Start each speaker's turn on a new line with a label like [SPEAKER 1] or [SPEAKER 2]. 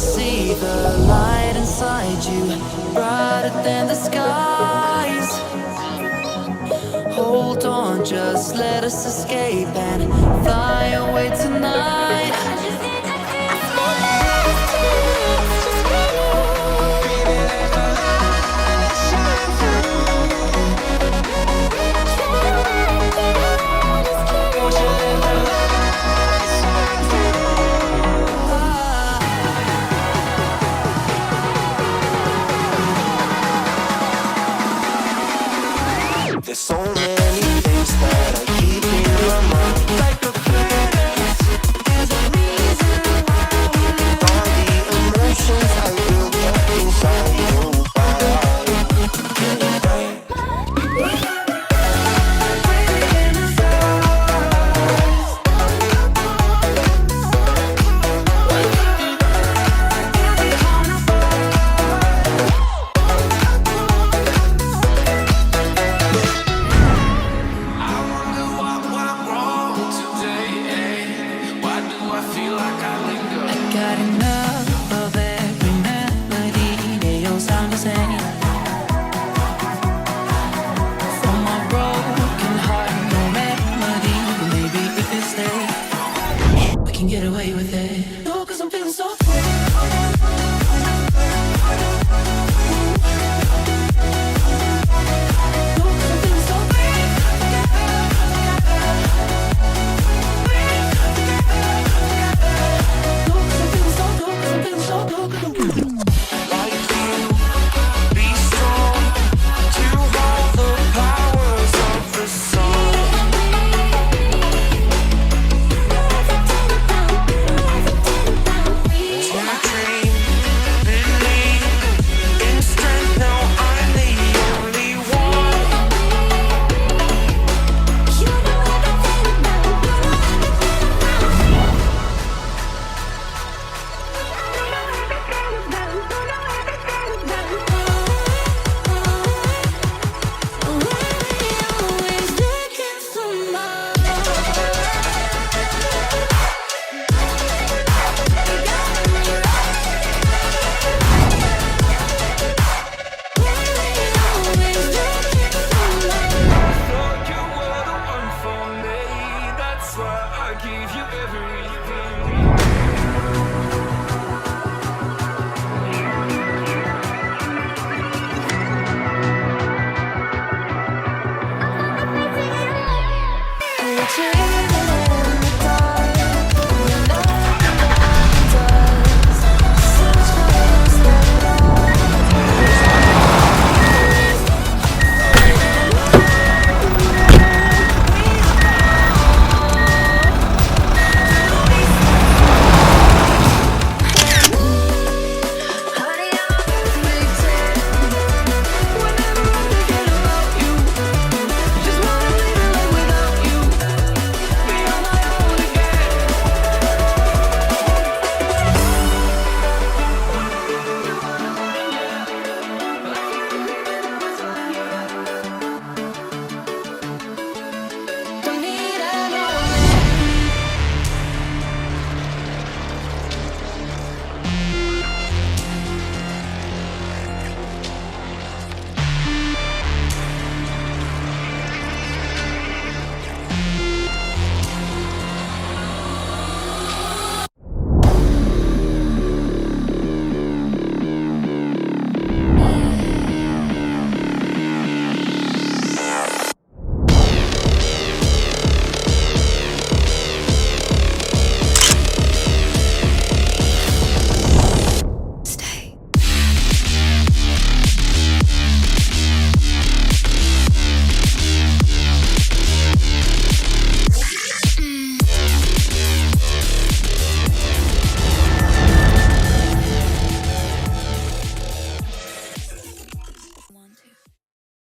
[SPEAKER 1] see the light inside you, brighter than the skies. Hold on, just let us escape and fly away tonight.
[SPEAKER 2] There's so many things that I keep in my mind. Like the planets, there's a reason why we live. All the emotions I built up inside you.
[SPEAKER 1] Got enough of every melody, they all sound the same. From my broken heart, no remedy. Maybe if it stays, we can get away with it. No, 'cause I'm feeling so